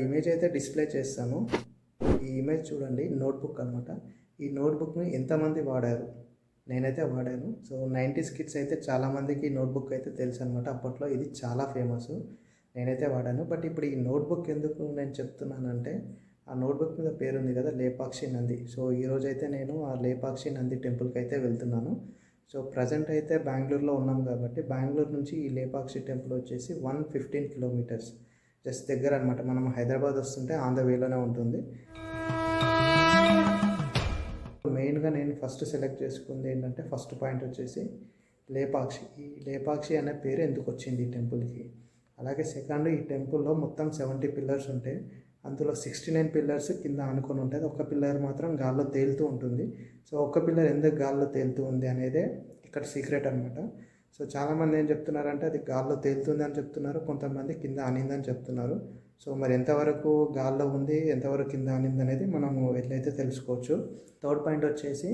Image అయితే display చేస్తాను. ఈ ఇమేజ్ చూడండి, నోట్బుక్ అనమాట. ఈ నోట్బుక్ని ఎంతమంది వాడారు? నేనైతే వాడాను. సో 90s కిడ్స్ అయితే చాలామందికి ఈ నోట్బుక్ అయితే తెలుసు అనమాట. అప్పట్లో ఇది చాలా ఫేమస్. నేనైతే వాడాను. బట్ ఇప్పుడు ఈ నోట్బుక్ ఎందుకు నేను చెప్తున్నానంటే, ఆ నోట్బుక్ మీద పేరుంది కదా, లేపాక్షి నంది. సో ఈరోజైతే నేను ఆ లేపాక్షి నంది టెంపుల్కి అయితే వెళ్తున్నాను. సో ప్రజెంట్ అయితే బెంగళూరులో ఉన్నాం కాబట్టి, బెంగళూరు నుంచి ఈ లేపాక్షి టెంపుల్ వచ్చేసి 115 కిలోమీటర్స్, జస్ట్ దగ్గర అనమాట. మనం హైదరాబాద్ వస్తుంటే ఆన్ ద వేలోనే ఉంటుంది. మెయిన్గా నేను ఫస్ట్ సెలెక్ట్ చేసుకుంది ఏంటంటే, ఫస్ట్ పాయింట్ వచ్చేసి లేపాక్షి. ఈ లేపాక్షి అనే పేరు ఎందుకు వచ్చింది ఈ టెంపుల్కి. అలాగే సెకండ్, ఈ టెంపుల్లో మొత్తం 70 పిల్లర్స్ ఉంటాయి. అందులో 69 పిల్లర్స్ కింద ఆనుకొని ఉంటుంది. ఒక పిల్లర్ మాత్రం గాల్లో తేలుతూ ఉంటుంది. సో ఒక్క పిల్లర్ ఎందుకు గాల్లో తేలుతూ ఉంది అనేదే ఇక్కడ సీక్రెట్ అనమాట. సో చాలామంది ఏం చెప్తున్నారంటే అది గాల్లో తేలుతుంది అని చెప్తున్నారు, కొంతమంది కింద ఆనిందని చెప్తున్నారు. సో మరి ఎంతవరకు గాల్లో ఉంది, ఎంతవరకు కింద ఆనింది అనేది మనము ఎట్లయితే తెలుసుకోవచ్చు. థర్డ్ పాయింట్ వచ్చేసి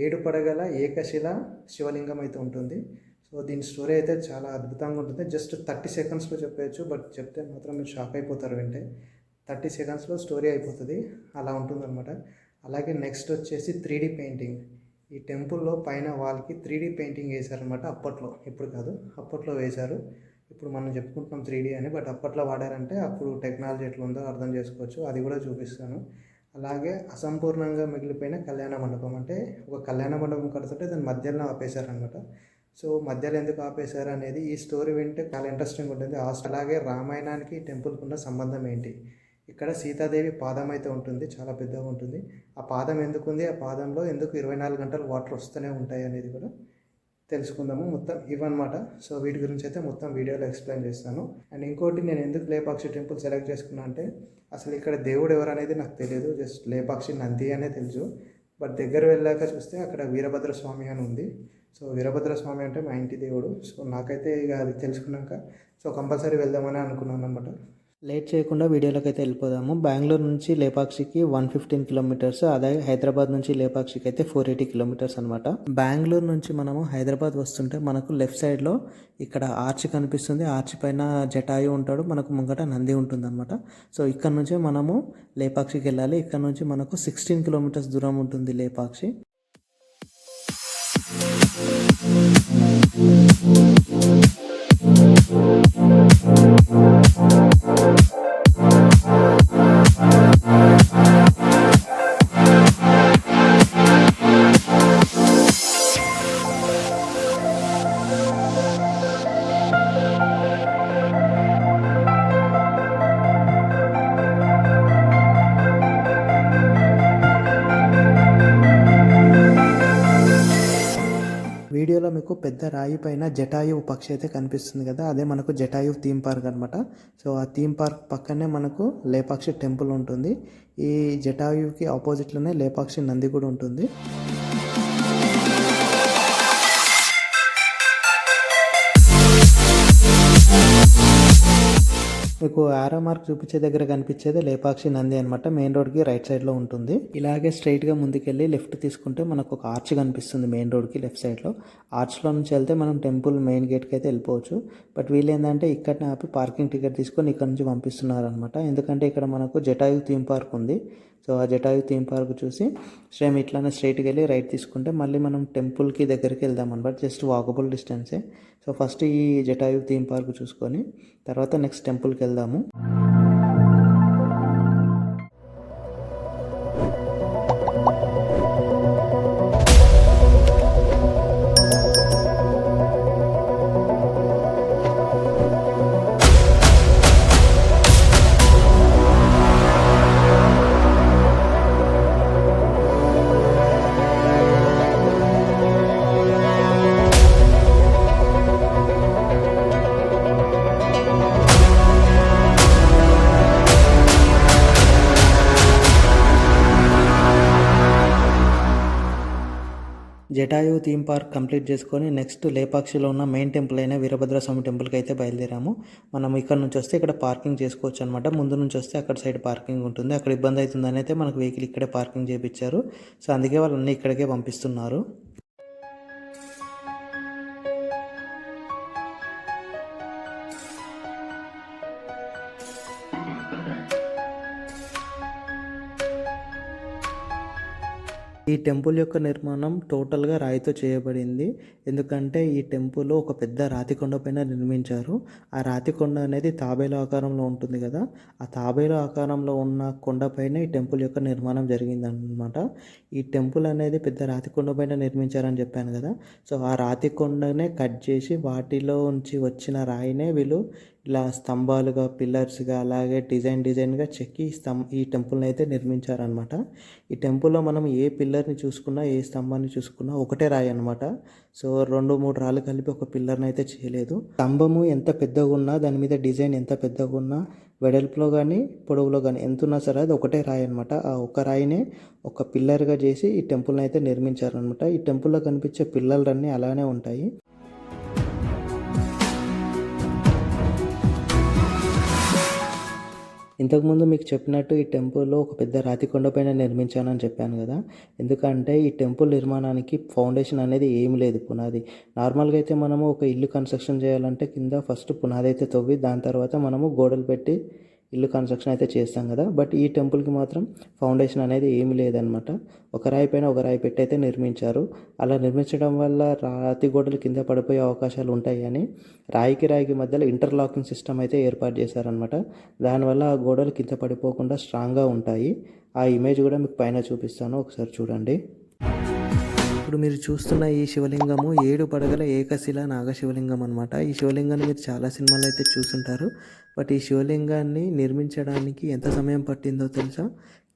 7 పడగల ఏకశిల శివలింగం అయితే ఉంటుంది. సో దీని స్టోరీ అయితే చాలా అద్భుతంగా ఉంటుంది. జస్ట్ 30 సెకండ్స్లో చెప్పవచ్చు, బట్ చెప్తే మాత్రం మీరు షాక్ అయిపోతారు. వింటే 30 సెకండ్స్లో స్టోరీ అయిపోతుంది, అలా ఉంటుందన్నమాట. అలాగే నెక్స్ట్ వచ్చేసి 3D పెయింటింగ్. ఈ టెంపుల్లో పైన వాల్కి 3D పెయింటింగ్ వేశారనమాట. అప్పట్లో, ఇప్పుడు కాదు, అప్పట్లో వేశారు. ఇప్పుడు మనం చెప్పుకుంటున్నాం 3D అని, బట్ అప్పట్లో వాడారంటే అప్పుడు టెక్నాలజీ ఎట్లా ఉందో అర్థం చేసుకోవచ్చు. అది కూడా చూపిస్తాను. అలాగే అసంపూర్ణంగా మిగిలిపోయిన కళ్యాణ మండపం, అంటే ఒక కళ్యాణ మండపం కడుతుంటే దాని మధ్యలో ఆపేశారనమాట. సో మధ్యలో ఎందుకు ఆపేశారు అనేది ఈ స్టోరీ వింటే చాలా ఇంట్రెస్టింగ్ ఉంటుంది. అలాగే రామాయణానికి టెంపుల్కి ఉన్న సంబంధం ఏంటి, ఇక్కడ సీతాదేవి పాదం అయితే ఉంటుంది, చాలా పెద్దగా ఉంటుంది. ఆ పాదం ఎందుకు ఉంది, ఆ పాదంలో ఎందుకు 24 గంటలు వాటర్ వస్తూనే ఉంటాయి అనేది కూడా తెలుసుకుందాము. మొత్తం ఇవన్నమాట. సో వీటి గురించి అయితే మొత్తం వీడియోలో ఎక్స్ప్లెయిన్ చేస్తాను. అండ్ ఇంకోటి, నేను ఎందుకు లేపాక్షి టెంపుల్ సెలెక్ట్ చేసుకున్నా అంటే, అసలు ఇక్కడ దేవుడు ఎవరు అనేది నాకు తెలియదు. జస్ట్ లేపాక్షి నంది అనే తెలుసు. బట్ దగ్గర వెళ్ళాక చూస్తే అక్కడ వీరభద్ర స్వామి అని ఉంది. సో వీరభద్ర స్వామి అంటే మా ఇంటి దేవుడు. సో నాకైతే ఇక అది తెలుసుకున్నాక సో కంపల్సరీ వెళ్దామని అనుకున్నాను అనమాట. లేట్ చేయకుండా వీడియోలోకి అయితే వెళ్ళిపోదాము. బెంగళూరు నుంచి లేపాక్షికి 115 కిలోమీటర్స్, అదే హైదరాబాద్ నుంచి లేపాక్షికి అయితే 480 కిలోమీటర్స్ అనమాట. బెంగళూరు నుంచి మనము హైదరాబాద్ వస్తుంటే మనకు లెఫ్ట్ సైడ్లో ఇక్కడ ఆర్చ్ కనిపిస్తుంది. ఆర్చ్ పైన జటాయు ఉంటాడు, మనకు ముంగట నంది ఉంటుంది అనమాట. సో ఇక్కడ నుంచే మనము లేపాక్షికి వెళ్ళాలి. ఇక్కడ నుంచి మనకు 16 కిలోమీటర్స్ దూరం ఉంటుంది లేపాక్షి. వీడియోలో మీకు పెద్ద రాయి పైన జటాయు పక్షి అయితే కనిపిస్తుంది కదా, అదే మనకు జటాయు థీమ్ పార్క్ అనమాట. సో ఆ థీమ్ పార్క్ పక్కనే మనకు లేపాక్షి టెంపుల్ ఉంటుంది. ఈ జటాయుకి ఆపోజిట్లోనే లేపాక్షి నంది కూడా ఉంటుంది. మీకు ఆరో మార్క్ చూపించే దగ్గర కనిపించేది లేపాక్షి నంది అనమాట. మెయిన్ రోడ్కి రైట్ సైడ్లో ఉంటుంది. ఇలాగే స్ట్రైట్గా ముందుకెళ్ళి లెఫ్ట్ తీసుకుంటే మనకు ఒక ఆర్చ్ కనిపిస్తుంది మెయిన్ రోడ్కి లెఫ్ట్ సైడ్లో. ఆర్చ్లో నుంచి వెళ్తే మనం టెంపుల్ మెయిన్ గేట్కి అయితే వెళ్ళిపోవచ్చు. బట్ వీళ్ళు ఏంటంటే ఇక్కడనే ఆపి పార్కింగ్ టికెట్ తీసుకొని ఇక్కడ నుంచి పంపిస్తున్నారు అనమాట. ఎందుకంటే ఇక్కడ మనకు జటాయు థీమ్ పార్క్ ఉంది. సో ఆ జటాయు థీమ్ పార్క్ చూసి సేమ్ ఇట్లానే స్ట్రైట్కి వెళ్ళి రైట్ తీసుకుంటే మళ్ళీ మనం టెంపుల్కి దగ్గరికి వెళ్దాం అనమాట. జస్ట్ వాకబుల్ డిస్టెన్సే. సో ఫస్ట్ ఈ జటాయు థీమ్ పార్క్ చూసుకొని తర్వాత నెక్స్ట్ టెంపుల్కి వెళ్దాము. జటాయు థీమ్ పార్క్ కంప్లీట్ చేసుకొని నెక్స్ట్ లేపాక్షిలో ఉన్న మెయిన్ టెంపుల్ అయిన వీరభద్ర స్వామి టెంపుల్కి అయితే బయలుదేరాము. మనం ఇక్కడ నుంచి వస్తే ఇక్కడ పార్కింగ్ చేసుకోవచ్చు అనమాట. ముందు నుంచి వస్తే అక్కడ సైడ్ పార్కింగ్ ఉంటుంది. అక్కడ ఇబ్బంది అవుతుందని అయితే మనకు వెహికల్ ఇక్కడే పార్కింగ్ చేయించారు. సో అందుకే వాళ్ళు అన్నీ ఇక్కడికే పంపిస్తున్నారు. ఈ టెంపుల్ యొక్క నిర్మాణం టోటల్గా రాయితో చేయబడింది. ఎందుకంటే ఈ టెంపుల్ ఒక పెద్ద రాతి కొండ పైన నిర్మించారు. ఆ రాతి కొండ అనేది తాబేలు ఆకారంలో ఉంటుంది కదా, ఆ తాబేలు ఆకారంలో ఉన్న కొండపైన ఈ టెంపుల్ యొక్క నిర్మాణం జరిగిందనమాట. ఈ టెంపుల్ అనేది పెద్ద రాతి కొండ పైన నిర్మించారని చెప్పాను కదా, సో ఆ రాతి కొండనే కట్ చేసి వాటిలో నుంచి వచ్చిన రాయినే వీళ్ళు ఇలా స్తంభాలుగా, పిల్లర్స్గా, అలాగే డిజైన్గా చెక్కి ఈ టెంపుల్ని అయితే నిర్మించారనమాట. ఈ టెంపుల్లో మనం ఏ పిల్లర్ని చూసుకున్నా, ఏ స్తంభాన్ని చూసుకున్నా ఒకటే రాయి అనమాట. సో 2-3 రాళ్ళు కలిపి ఒక పిల్లర్ని అయితే చేయలేదు. స్తంభము ఎంత పెద్దగా ఉన్నా, దాని మీద డిజైన్ ఎంత పెద్దగా ఉన్నా, వెడల్పులో కానీ పొడవులో కానీ ఎంత ఉన్నా సరే అది ఒకటే రాయి అనమాట. ఆ ఒక రాయినే ఒక పిల్లర్గా చేసి ఈ టెంపుల్ని అయితే నిర్మించారనమాట. ఈ టెంపుల్లో కనిపించే పిల్లర్లన్నీ అలానే ఉంటాయి. ఇంతకుముందు మీకు చెప్పినట్టు ఈ టెంపుల్లో ఒక పెద్ద రాతి కొండ పైన నిర్మించానని చెప్పాను కదా, ఎందుకంటే ఈ టెంపుల్ నిర్మాణానికి ఫౌండేషన్ అనేది ఏమి లేదు, పునాది. నార్మల్గా అయితే మనము ఒక ఇల్లు కన్స్ట్రక్షన్ చేయాలంటే కింద ఫస్ట్ పునాది అయితే తవ్వి దాని తర్వాత మనము గోడలు పెట్టి ఇల్లు కన్స్ట్రక్షన్ అయితే చేస్తాం కదా, బట్ ఈ టెంపుల్కి మాత్రం ఫౌండేషన్ అనేది ఏమీ లేదనమాట. ఒక రాయి పైన ఒక రాయి పెట్టి అయితే నిర్మించారు. అలా నిర్మించడం వల్ల రాతి గోడలు కింద పడిపోయే అవకాశాలు ఉంటాయి అని రాయికి మధ్యలో ఇంటర్లాకింగ్ సిస్టమ్ అయితే ఏర్పాటు చేశారనమాట. దానివల్ల ఆ గోడలు కింద పడిపోకుండా స్ట్రాంగ్గా ఉంటాయి. ఆ ఇమేజ్ కూడా మీకు పైన చూపిస్తాను, ఒకసారి చూడండి. ఇప్పుడు మీరు చూస్తున్న ఈ శివలింగము 7 పడగల ఏకశిల నాగశివలింగం అనమాట. ఈ శివలింగాన్ని మీరు చాలా సినిమాలు అయితే చూసుంటారు. బట్ ఈ శివలింగాన్ని నిర్మించడానికి ఎంత సమయం పట్టిందో తెలుసా?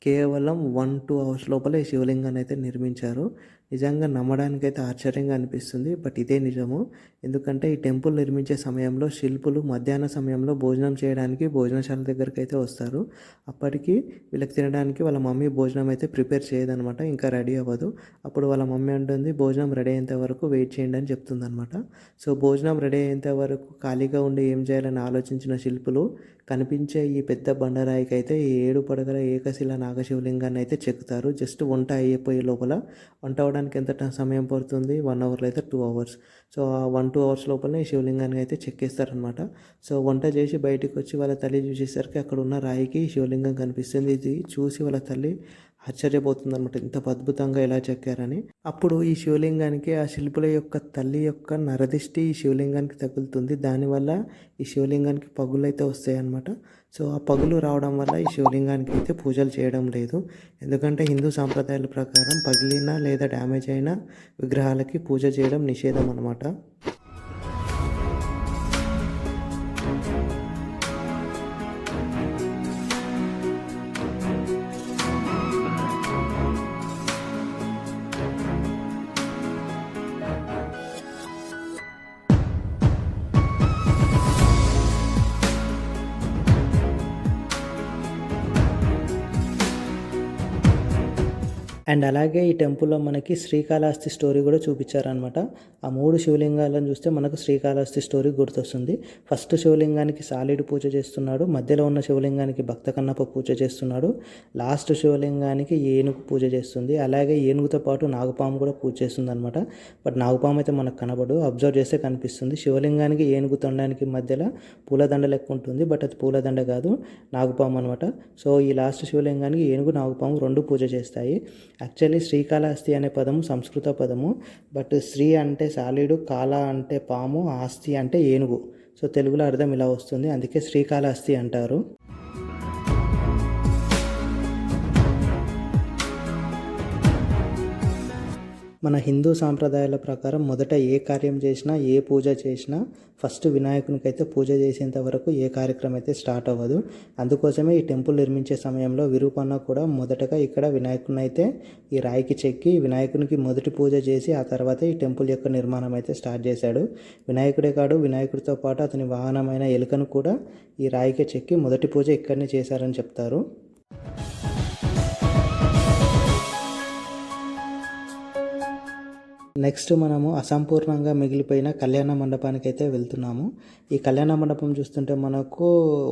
కేవలం 1-2 అవర్స్ లోపల ఈ శివలింగాన్ని అయితే నిర్మించారు. నిజంగా నమ్మడానికైతే ఆశ్చర్యంగా అనిపిస్తుంది, బట్ ఇదే నిజము. ఎందుకంటే ఈ టెంపుల్ నిర్మించే సమయంలో శిల్పులు మధ్యాహ్న సమయంలో భోజనం చేయడానికి భోజనశాల దగ్గరికి అయితే వస్తారు. అప్పటికి వీళ్ళకి తినడానికి వాళ్ళ మమ్మీ భోజనం అయితే ప్రిపేర్ చేయదనమాట, ఇంకా రెడీ అవ్వదు. అప్పుడు వాళ్ళ మమ్మీ అంటుంది భోజనం రెడీ అయ్యేంత వరకు వెయిట్ చేయండి అని చెప్తుందనమాట. సో భోజనం రెడీ అయ్యేంత వరకు ఖాళీగా ఉండి ఏం చేయాలని ఆలోచించిన శిల్పులు కనిపించే ఈ పెద్ద బండరాయికి అయితే ఈ 7 పడగల ఏకశిల నాగశివలింగాన్ని అయితే చెక్కుతారు. జస్ట్ వంట అయిపోయే లోపల, వంట అవడానికి ఎంత సమయం పడుతుంది? 1 అవర్లో అయితే 2 అవర్స్. సో ఆ 1-2 అవర్స్ లోపలనే ఈ శివలింగాన్ని అయితే చెక్కేస్తారనమాట. సో వంట చేసి బయటకు వచ్చి వాళ్ళ తల్లి చూసేసరికి అక్కడ ఉన్న రాయికి శివలింగం కనిపిస్తుంది. ఇది చూసి వాళ్ళ తల్లి ఆశ్చర్యపోతుంది అనమాట, ఇంత అద్భుతంగా ఎలా చెక్కారని. అప్పుడు ఈ శివలింగానికి ఆ శిల్పుల యొక్క తల్లి యొక్క నరదిష్టి ఈ శివలింగానికి తగులుతుంది. దానివల్ల ఈ శివలింగానికి పగులు అయితే వస్తాయి అన్నమాట. సో ఆ పగులు రావడం వల్ల ఈ శివలింగానికి అయితే పూజలు చేయడం లేదు. ఎందుకంటే హిందూ సాంప్రదాయాల ప్రకారం పగిలిన లేదా డ్యామేజ్ అయిన విగ్రహాలకి పూజ చేయడం నిషేధం అన్నమాట. అండ్ అలాగే ఈ టెంపుల్లో మనకి శ్రీకాళహస్తి స్టోరీ కూడా చూపించారనమాట. ఆ 3 శివలింగాలను చూస్తే మనకు శ్రీకాళహస్తి స్టోరీ గుర్తొస్తుంది. ఫస్ట్ శివలింగానికి సాలీడు పూజ చేస్తున్నాడు, మధ్యలో ఉన్న శివలింగానికి భక్త కన్నప్ప పూజ చేస్తున్నాడు, లాస్ట్ శివలింగానికి ఏనుగు పూజ చేస్తుంది. అలాగే ఏనుగుతో పాటు నాగపాము కూడా పూజ చేస్తుంది అనమాట. బట్ నాగపాము అయితే మనకు కనబడు, అబ్జర్వ్ చేస్తే కనిపిస్తుంది. శివలింగానికి ఏనుగు తొండానికి మధ్యలో పూలదండ లెక్క ఉంటుంది, బట్ అది పూలదండ కాదు, నాగపాము అనమాట. సో ఈ లాస్ట్ శివలింగానికి ఏనుగు నాగపాము 2 పూజ చేస్తాయి. యాక్చువల్లీ శ్రీకాళహస్తి అనే పదము సంస్కృత పదము, బట్ శ్రీ అంటే సాలీడు, కాళ అంటే పాము, ఆస్తి అంటే ఏనుగు. సో తెలుగులో అర్థం ఇలా వస్తుంది, అందుకే శ్రీకాళహస్తి అంటారు. మన హిందూ సాంప్రదాయాల ప్రకారం మొదట ఏ కార్యం చేసినా, ఏ పూజ చేసినా ఫస్ట్ వినాయకునికి అయితే పూజ చేసేంత వరకు ఏ కార్యక్రమం అయితే స్టార్ట్ అవ్వదు. అందుకోసమే ఈ టెంపుల్ నిర్మించే సమయంలో విరూపన్న కూడా మొదటగా ఇక్కడ వినాయకుని అయితే ఈ రాయికి చెక్కి వినాయకునికి మొదటి పూజ చేసి ఆ తర్వాత ఈ టెంపుల్ యొక్క నిర్మాణం అయితే స్టార్ట్ చేశాడు. వినాయకుడే కాదు, వినాయకుడితో పాటు అతని వాహనమైన ఎలుకను కూడా ఈ రాయికి చెక్కి మొదటి పూజ ఇక్కడనే చేశారని చెప్తారు. నెక్స్ట్ మనము అసంపూర్ణంగా మిగిలిపోయిన కళ్యాణ మండపానికి అయితే వెళ్తున్నాము. ఈ కళ్యాణ మండపం చూస్తుంటే మనకు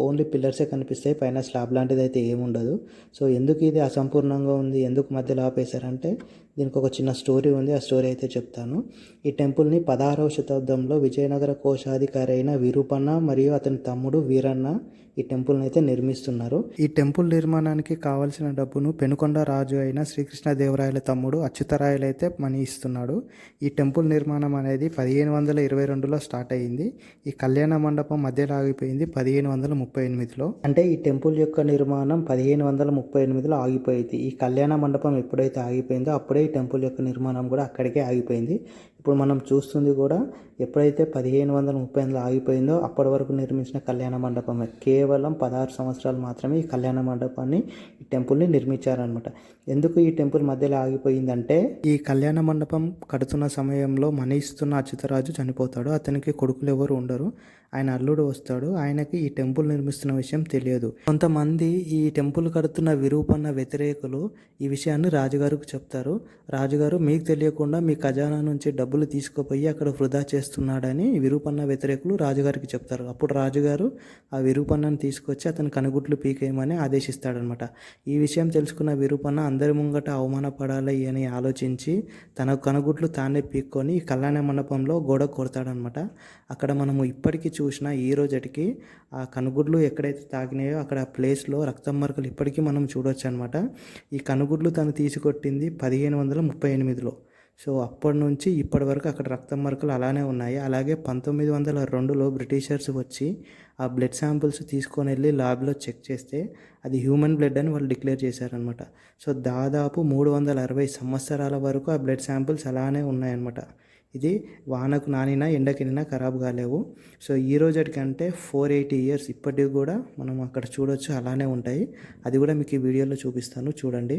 ఓన్లీ పిల్లర్సే కనిపిస్తాయి, పైన స్లాబ్ లాంటిది అయితే ఏముండదు. సో ఎందుకు ఇది అసంపూర్ణంగా ఉంది, ఎందుకు మధ్యలో ఆపేశారంటే దీనికి ఒక చిన్న స్టోరీ ఉంది, ఆ స్టోరీ అయితే చెప్తాను. ఈ టెంపుల్ని 16వ శతాబ్దంలో విజయనగర కోశాధికారి అయిన విరూపన్న మరియు అతని తమ్ముడు వీరన్న ఈ టెంపుల్ని అయితే నిర్మిస్తున్నారు. ఈ టెంపుల్ నిర్మాణానికి కావాల్సిన డబ్బును పెనుకొండ రాజు అయిన శ్రీకృష్ణదేవరాయల తమ్ముడు అచ్యుతరాయలు అయితే మనీ ఇస్తున్నాడు. ఈ టెంపుల్ నిర్మాణం అనేది 1522లో స్టార్ట్ అయ్యింది. ఈ కళ్యాణ మండపం మధ్యలో ఆగిపోయింది 1538లో. అంటే ఈ టెంపుల్ యొక్క నిర్మాణం 1538లో ఆగిపోయింది. ఈ కళ్యాణ మండపం ఎప్పుడైతే ఆగిపోయిందో అప్పుడే ఈ టెంపుల్ యొక్క నిర్మాణం కూడా అక్కడికే ఆగిపోయింది. ఇప్పుడు మనం చూస్తుంది కూడా ఎప్పుడైతే 1538లో ఆగిపోయిందో అప్పటి వరకు నిర్మించిన కళ్యాణ మండపమే. కేవలం 16 సంవత్సరాలు మాత్రమే ఈ కళ్యాణ మండపాన్ని, ఈ టెంపుల్ని నిర్మించారనమాట. ఎందుకు ఈ టెంపుల్ మధ్యలో ఆగిపోయిందంటే, ఈ కళ్యాణ మండపం కడుతున్న సమయంలో మనీ ఇస్తున్న అచ్యుతరాజు చనిపోతాడు. అతనికి కొడుకులు ఎవరు ఉండరు. ఆయన అల్లుడు వస్తాడు. ఆయనకి ఈ టెంపుల్ నిర్మిస్తున్న విషయం తెలియదు. కొంతమంది ఈ టెంపుల్ కడుతున్న విరూపన్న వ్యతిరేకులు ఈ విషయాన్ని రాజుగారికి చెప్తారు. రాజుగారు మీకు తెలియకుండా మీ ఖజానా నుంచి డబ్బులు తీసుకుపోయి అక్కడ వృధా చేస్తున్నాడని విరూపన్న వ్యతిరేకులు రాజుగారికి చెప్తారు. అప్పుడు రాజుగారు ఆ విరూపన్నను తీసుకొచ్చి అతని కనుగుట్లు పీకేయమని ఆదేశిస్తాడనమాట. ఈ విషయం తెలుసుకున్న విరూపన్న అందరి ముంగట అవమానపడాలి అని ఆలోచించి తన కనుగుట్లు తానే పీక్కొని ఈ కళ్యాణ మండపంలో గోడ కొడతాడనమాట. అక్కడ మనము ఇప్పటికీ చూసినా ఈ రోజుకి ఆ కనుగుడ్లు ఎక్కడైతే తాకినాయో అక్కడ ఆ ప్లేస్లో రక్తం మరకలు ఇప్పటికీ మనం చూడొచ్చు అనమాట. ఈ కనుగుడ్లు తను తీసుకొట్టింది 1538లో. సో అప్పటి నుంచి ఇప్పటి వరకు అక్కడ రక్తం మరకలు అలానే ఉన్నాయి. అలాగే 1902లో బ్రిటిషర్స్ వచ్చి ఆ బ్లడ్ శాంపిల్స్ తీసుకొని వెళ్ళి ల్యాబ్లో చెక్ చేస్తే అది హ్యూమన్ బ్లడ్ అని వాళ్ళు డిక్లేర్ చేశారనమాట. సో దాదాపు 360 సంవత్సరాల వరకు ఆ బ్లడ్ శాంపిల్స్ అలానే ఉన్నాయన్నమాట. ఇది వానకు నానినా ఎండకినా ఖరాబ్ కాలేవు. సో ఈ రోజుకంటే 480 ఇయర్స్ ఇప్పటికి కూడా మనం అక్కడ చూడొచ్చు, అలానే ఉంటాయి. అది కూడా మీకు ఈ వీడియోలో చూపిస్తాను, చూడండి.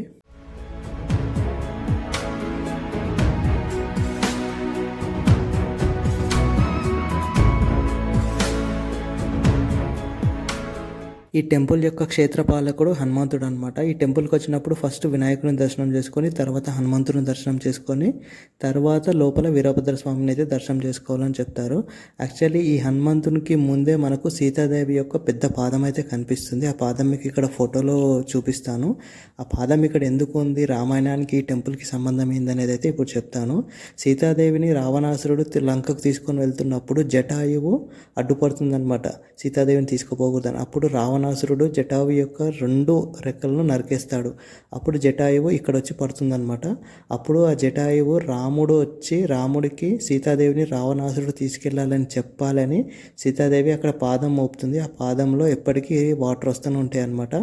ఈ టెంపుల్ యొక్క క్షేత్రపాలకుడు హనుమంతుడు అనమాట. ఈ టెంపుల్కి వచ్చినప్పుడు ఫస్ట్ వినాయకుడిని దర్శనం చేసుకొని తర్వాత హనుమంతుడిని దర్శనం చేసుకొని తర్వాత లోపల వీరభద్ర స్వామిని అయితే దర్శనం చేసుకోవాలని చెప్తారు. యాక్చువల్లీ ఈ హనుమంతునికి ముందే మనకు సీతాదేవి యొక్క పెద్ద పాదం అయితే కనిపిస్తుంది. ఆ పాదం మీకు ఇక్కడ ఫోటోలో చూపిస్తాను. ఆ పాదం ఇక్కడ ఎందుకు ఉంది, రామాయణానికి ఈ టెంపుల్కి సంబంధం ఏందనేది అయితే ఇప్పుడు చెప్తాను. సీతాదేవిని రావణాసురుడు లంకకు తీసుకొని వెళ్తున్నప్పుడు జటాయువు అడ్డుపడుతుందనమాట, సీతాదేవిని తీసుకుపోకూడదని. అప్పుడు రావణాసురుడు జటాయు యొక్క 2 రెక్కలను నరికేస్తాడు. అప్పుడు జటాయువు ఇక్కడ వచ్చి పడుతుందనమాట. అప్పుడు ఆ జటాయువు రాముడికి సీతాదేవిని రావణాసురుడు తీసుకెళ్లాలని చెప్పాలని సీతాదేవి అక్కడ పాదం మోపుతుంది. ఆ పాదంలో ఎప్పటికీ వాటర్ వస్తూనే ఉంటాయి అన్నమాట.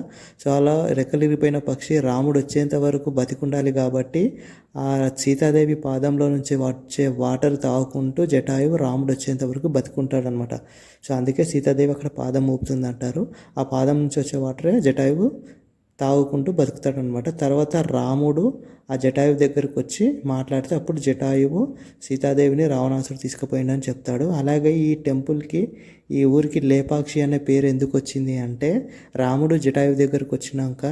సో అలా రెక్కలు ఇరిగిపోయిన పక్షి రాముడు వచ్చేంత వరకు బతికుండాలి కాబట్టి ఆ సీతాదేవి పాదంలో నుంచి వచ్చే వాటర్ తాగుకుంటూ జటాయువు రాముడు వచ్చేంత వరకు బతుకుంటాడనమాట. సో అందుకే సీతాదేవి అక్కడ పాదం ఊపుతుంది అంటారు. ఆ పాదం నుంచి వచ్చే వాటరే జటాయువు తాగుకుంటూ బతుకుతాడనమాట. తర్వాత రాముడు ఆ జటాయువు దగ్గరకు వచ్చి మాట్లాడితే అప్పుడు జటాయువు సీతాదేవిని రావణాసురుడు తీసుకుపోయిందని చెప్తాడు. అలాగే ఈ టెంపుల్కి, ఈ ఊరికి లేపాక్షి అనే పేరు ఎందుకు వచ్చింది అంటే, రాముడు జటాయువు దగ్గరకు వచ్చినాక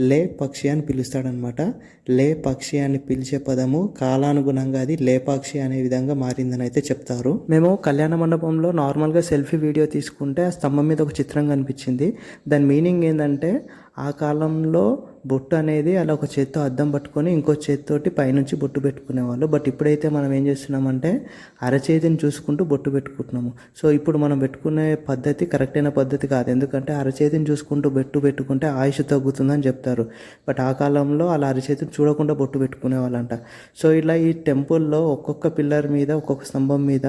లే పక్షి అని పిలుస్తాడనమాట. లే పక్షి అని పిలిచే పదము కాలానుగుణంగా అది లేపాక్షి అనే విధంగా మారిందని అయితే చెప్తారు. మేము కళ్యాణ మండపంలో నార్మల్గా సెల్ఫీ వీడియో తీసుకుంటే ఆ స్తంభం మీద ఒక చిత్రం కనిపించింది. దాని మీనింగ్ ఏంటంటే, ఆ కాలంలో బొట్టు అనేది అలా ఒక చేత్తో అద్దం పట్టుకొని ఇంకో చేతితోటి పైనుంచి బొట్టు పెట్టుకునేవాళ్ళు. బట్ ఇప్పుడైతే మనం ఏం చేస్తున్నామంటే అరచేతిని చూసుకుంటూ బొట్టు పెట్టుకుంటున్నాము. సో ఇప్పుడు మనం పెట్టుకునే పద్ధతి కరెక్ట్ అయిన పద్ధతి కాదు. ఎందుకంటే అరచేతిని చూసుకుంటూ బొట్టు పెట్టుకుంటే ఆయుష్ తగ్గుతుందని చెప్తారు. బట్ ఆ కాలంలో అలా అరచేతిని చూడకుండా బొట్టు పెట్టుకునే వాళ్ళంట. సో ఇలా ఈ టెంపుల్లో ఒక్కొక్క పిల్లర్ మీద, ఒక్కొక్క స్తంభం మీద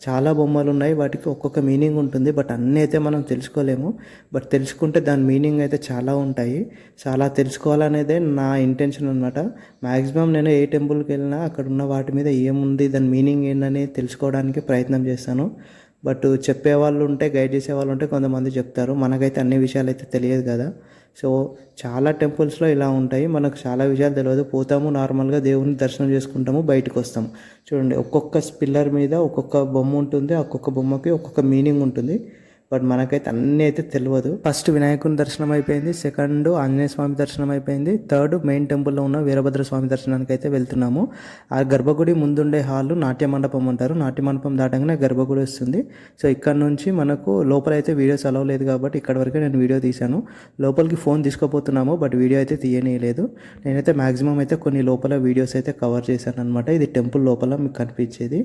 చాలా బొమ్మలు ఉన్నాయి. వాటికి ఒక్కొక్క మీనింగ్ ఉంటుంది. బట్ అన్నీ అయితే మనం తెలుసుకోలేము. బట్ తెలుసుకుంటే దాని మీనింగ్ అయితే చాలా ఉంటాయి. చాలా తెలుసుకోవాలనేదే నా ఇంటెన్షన్ అనమాట. మ్యాక్సిమం నేను ఏ టెంపుల్కి వెళ్ళినా అక్కడ ఉన్న వాటి మీద ఏముంది, దాని మీనింగ్ ఏంటని తెలుసుకోవడానికి ప్రయత్నం చేస్తాను. బట్ చెప్పేవాళ్ళు ఉంటే, గైడ్ చేసేవాళ్ళు ఉంటే కొంతమంది చెప్తారు. మనకైతే అన్ని విషయాలు అయితే తెలియదు కదా. సో చాలా టెంపుల్స్లో ఇలా ఉంటాయి. మనకు చాలా విషయాలు తెలియదు. పోతాము, నార్మల్గా దేవుని దర్శనం చేసుకుంటాము, బయటకు వస్తాము. చూడండి, ఒక్కొక్క పిల్లర్ మీద ఒక్కొక్క బొమ్మ ఉంటుంది. ఒక్కొక్క బొమ్మకి ఒక్కొక్క మీనింగ్ ఉంటుంది. బట్ మనకైతే అన్నీ అయితే తెలియదు. ఫస్ట్ వినాయకుని దర్శనం అయిపోయింది, సెకండ్ ఆంజనేయ స్వామి దర్శనం అయిపోయింది, థర్డ్ మెయిన్ టెంపుల్లో ఉన్న వీరభద్ర స్వామి దర్శనానికి అయితే వెళ్తున్నాము. ఆ గర్భగుడి ముందుండే హాల్ నాట్య మండపం అంటారు. నాట్య మండపం దాటంగానే గర్భగుడి వస్తుంది. సో ఇక్కడ నుంచి మనకు లోపలైతే వీడియోస్ అలవ్ లేదు కాబట్టి ఇక్కడ వరకే నేను వీడియో తీశాను. లోపలికి ఫోన్ తీసుకోపోతున్నాము, బట్ వీడియో అయితే తీయనీయలేదు. నేనైతే మ్యాక్సిమం అయితే కొన్ని లోపల వీడియోస్ అయితే కవర్ చేశాను అనమాట. ఇది టెంపుల్ లోపల మీకు కనిపించేది.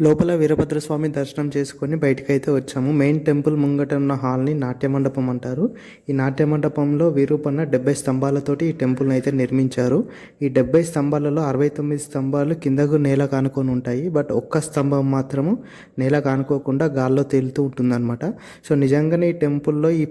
లోపల వీరభద్రస్వామి దర్శనం చేసుకొని బయటకు అయితే వచ్చాము. మెయిన్ టెంపుల్ ముంగట ఉన్న హాల్ని నాట్య మండపం అంటారు. ఈ నాట్య మండపంలో విరూపన్న 70 స్తంభాలతోటి ఈ టెంపుల్ని అయితే నిర్మించారు. ఈ 70 స్తంభాలలో 69 స్తంభాలు కిందకు నేల కానుకొని ఉంటాయి. బట్ ఒక్క స్తంభం మాత్రము నేల కానుకోకుండా గాల్లో తేలుతూ ఉంటుందన్నమాట. సో నిజంగానే ఈ టెంపుల్లో ఈ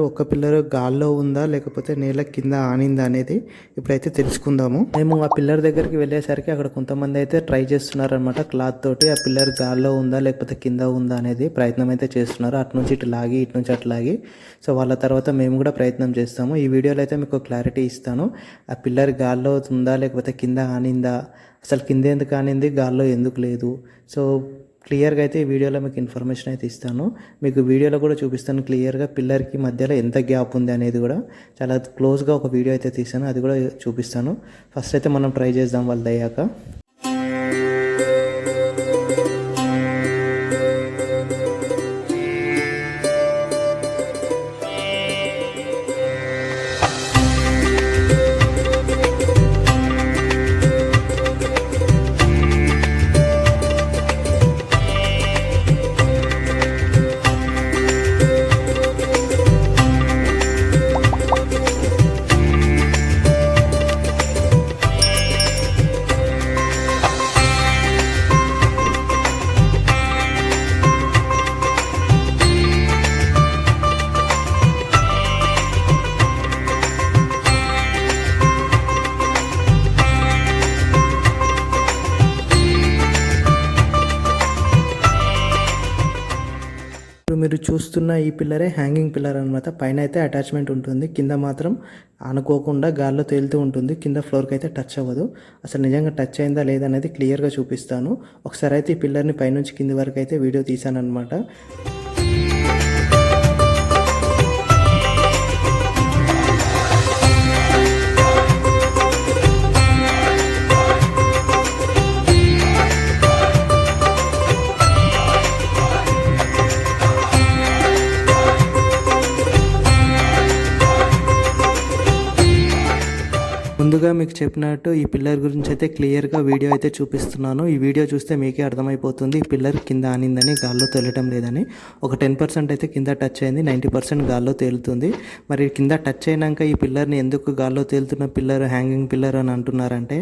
ఒక్క పిల్లరు గాల్లో ఉందా లేకపోతే నేల కింద ఆనిందా అనేది ఇప్పుడైతే తెలుసుకుందాము. మేము ఆ పిల్లర్ దగ్గరికి వెళ్ళేసరికి అక్కడ కొంతమంది అయితే ట్రై చేస్తున్నారనమాట. క్లాత్ తోటి ఆ పిల్లర్ గాల్లో ఉందా లేకపోతే కింద ఉందా అనేది ప్రయత్నం అయితే చేస్తున్నారు. అటు నుంచి ఇటు లాగి ఇటు నుంచి అటు లాగి. సో వాళ్ళ తర్వాత మేము కూడా ప్రయత్నం చేస్తాము. ఈ వీడియోలో అయితే మీకు క్లారిటీ ఇస్తాను. ఆ పిల్లర్ గాల్లో ఉందా లేకపోతే కింద ఆనిందా, అసలు కింద ఎందుకు ఆనింది, గాల్లో ఎందుకు లేదు, సో క్లియర్గా అయితే ఈ వీడియోలో మీకు ఇన్ఫర్మేషన్ అయితే ఇస్తాను. మీకు వీడియోలో కూడా చూపిస్తాను క్లియర్గా పిల్లర్కి మధ్యలో ఎంత గ్యాప్ ఉంది అనేది కూడా చాలా క్లోజ్గా ఒక వీడియో అయితే తీసాను, అది కూడా చూపిస్తాను. ఫస్ట్ అయితే మనం ట్రై చేద్దాం వాళ్ళు అయ్యాక. ఇప్పుడు మీరు చూస్తున్న ఈ పిల్లరే హ్యాంగింగ్ పిల్లర్ అనమాట. పైన అయితే అటాచ్మెంట్ ఉంటుంది, కింద మాత్రం అనుకోకుండా గాల్లో తేలుతూ ఉంటుంది. కింద ఫ్లోర్కి అయితే టచ్ అవ్వదు. అసలు నిజంగా టచ్ అయిందా లేదా అనేది క్లియర్గా చూపిస్తాను. ఒకసారి అయితే ఈ పిల్లర్ని పైనుంచి కింది వరకు అయితే వీడియో తీశాను అనమాట. ముందుగా మీకు చెప్పినట్టు ఈ పిల్లర్ గురించి అయితే క్లియర్గా వీడియో అయితే చూపిస్తున్నాను. ఈ వీడియో చూస్తే మీకే అర్థమైపోతుంది ఈ పిల్లర్ కింద ఆనిందని, గాల్లో తేలటం లేదని. ఒక 10% అయితే కింద టచ్ అయింది, 90% గాల్లో తేలుతుంది. మరి కింద టచ్ అయినాక ఈ పిల్లర్ని ఎందుకు గాల్లో తేలుతున్న పిల్లర్, హ్యాంగింగ్ పిల్లర్ అని అంటున్నారంటే,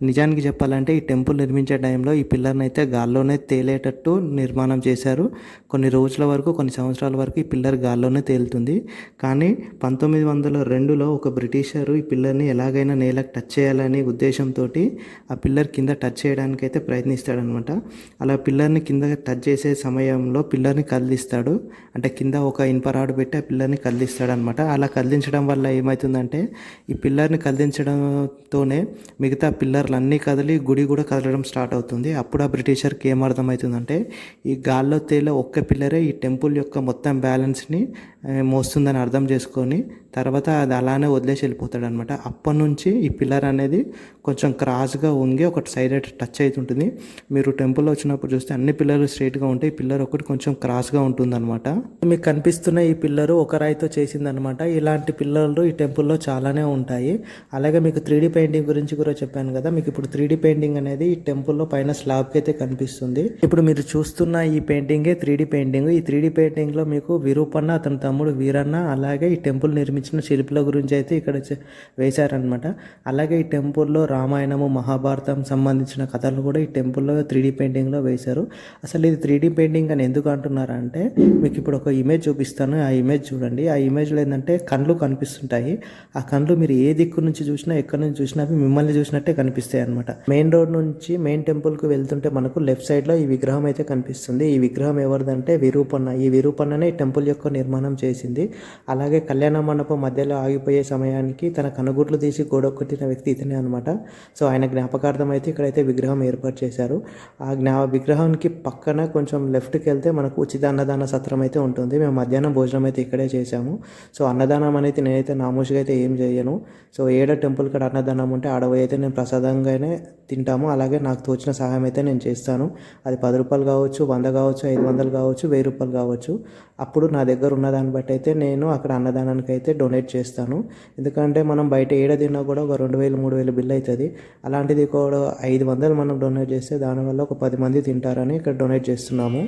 నిజానికి చెప్పాలంటే ఈ టెంపుల్ నిర్మించే టైంలో ఈ పిల్లర్ని అయితే గాల్లోనే తేలేటట్టు నిర్మాణం చేశారు. కొన్ని రోజుల వరకు, కొన్ని సంవత్సరాల వరకు ఈ పిల్లర్ గాల్లోనే తేలుతుంది. కానీ 1902లో ఒక బ్రిటిషరు ఈ పిల్లర్ని ఎలాగైనా నేలకు టచ్ చేయాలని ఉద్దేశంతో ఆ పిల్లర్ కింద టచ్ చేయడానికి అయితే ప్రయత్నిస్తాడనమాట. అలా పిల్లర్ని కింద టచ్ చేసే సమయంలో పిల్లర్ని కదిలిస్తాడు. అంటే కింద ఒక ఇనుప రాడ్ పెట్టి ఆ పిల్లర్ని కదిలిస్తాడనమాట. అలా కదిలించడం వల్ల ఏమవుతుందంటే ఈ పిల్లర్ని కదిలించడంతోనే మిగతా పిల్లర్లు అన్నీ కదిలి గుడి కూడా కదలడం స్టార్ట్ అవుతుంది. అప్పుడు ఆ బ్రిటిషర్కి ఏమర్థమవుతుందంటే ఈ గాల్లో తేలే ఒక్క పిల్లరే ఈ టెంపుల్ యొక్క మొత్తం బ్యాలెన్స్ని మోస్తుందని అర్థం చేసుకొని తర్వాత అది అలానే వదిలేసి వెళ్ళిపోతాడు అనమాట. అప్పటి నుంచి ఈ పిల్లర్ అనేది కొంచెం క్రాస్గా వంగి ఒకటి సైడ్ టచ్ అవుతుంటుంది. మీరు టెంపుల్లో వచ్చినప్పుడు చూస్తే అన్ని పిల్లర్లు స్ట్రైట్గా ఉంటాయి, ఈ పిల్లర్ ఒకటి కొంచెం క్రాస్గా ఉంటుంది అనమాట. మీకు కనిపిస్తున్న ఈ పిల్లరు ఒక రాయితో చేసిందనమాట. ఇలాంటి పిల్లర్లు ఈ టెంపుల్లో చాలానే ఉంటాయి. అలాగే మీకు 3D పెయింటింగ్ గురించి కూడా చెప్పాను కదా, మీకు ఇప్పుడు 3D పెయింటింగ్ అనేది ఈ టెంపుల్లో పైన స్లాబ్కి అయితే కనిపిస్తుంది. ఇప్పుడు మీరు చూస్తున్న ఈ పెయింటింగే 3D పెయింటింగ్. ఈ 3D పెయింటింగ్లో మీకు విరూపన్న, అతని తమ్ముడు వీరన్న, అలాగే ఈ టెంపుల్ నిర్మించిన శిల్పుల గురించి అయితే ఇక్కడ వేశారనమాట. అలాగే ఈ టెంపుల్లో రామాయణము, మహాభారతం సంబంధించిన కథలు కూడా ఈ టెంపుల్లో 3D పెయింటింగ్లో వేశారు. అసలు ఇది 3D పెయింటింగ్ అని ఎందుకు అంటున్నారంటే, మీకు ఇప్పుడు ఒక ఇమేజ్ చూపిస్తాను, ఆ ఇమేజ్ చూడండి. ఆ ఇమేజ్లో ఏంటంటే కళ్ళు కనిపిస్తుంటాయి. ఆ కళ్ళు మీరు ఏ దిక్కు నుంచి చూసినా, ఎక్కడి నుంచి చూసినా అవి మిమ్మల్ని చూసినట్టే కనిపిస్తాయి అనమాట. మెయిన్ రోడ్ నుంచి మెయిన్ టెంపుల్కి వెళ్తుంటే మనకు లెఫ్ట్ సైడ్లో ఈ విగ్రహం అయితే కనిపిస్తుంది. ఈ విగ్రహం ఎవరిదంటే విరూపన్న. ఈ విరూపన్ననే ఈ టెంపుల్ యొక్క నిర్మాణం చేసింది. అలాగే కళ్యాణ మండపం మధ్యలో ఆగిపోయే సమయానికి తన కనుగుడ్లు తీసి గోడ కొట్టిన వ్యక్తి ఇతనే అనమాట. సో ఆయన జ్ఞాపకార్థం అయితే ఇక్కడైతే విగ్రహం ఏర్పాటు చేశారు. ఆ విగ్రహానికి పక్కన కొంచెం లెఫ్ట్కి వెళ్తే మనకు ఉచిత అన్నదాన సత్రం అయితే ఉంటుంది. మేము మధ్యాహ్నం భోజనం అయితే ఇక్కడే చేశాము. సో అన్నదానం అనేది నేనైతే నామోషిగా అయితే ఏం చేయను. సో ఏడ టెంపుల్ కాడ అన్నదానం ఉంటే ఆడపోయి అయితే నేను ప్రసాదంగానే తింటాము. అలాగే నాకు తోచిన సహాయం అయితే నేను చేస్తాను. అది 10 రూపాయలు కావచ్చు, 100 కావచ్చు, 500 కావచ్చు, 1000 రూపాయలు కావచ్చు. అప్పుడు నా దగ్గర ఉన్న దాన్ని బట్టి అయితే నేను అక్కడ అన్నదానానికి అయితే డొనేట్ చేస్తాను. ఎందుకంటే మనం బయట ఏడ తిన్నా కూడా ఒక 2000, 3000 బిల్ అవుతుంది. అలాంటిది కూడా 500 మనం డొనేట్ చేస్తే దానివల్ల ఒక 10 మంది తింటారని ఇక్కడ డొనేట్ చేస్తున్నాము.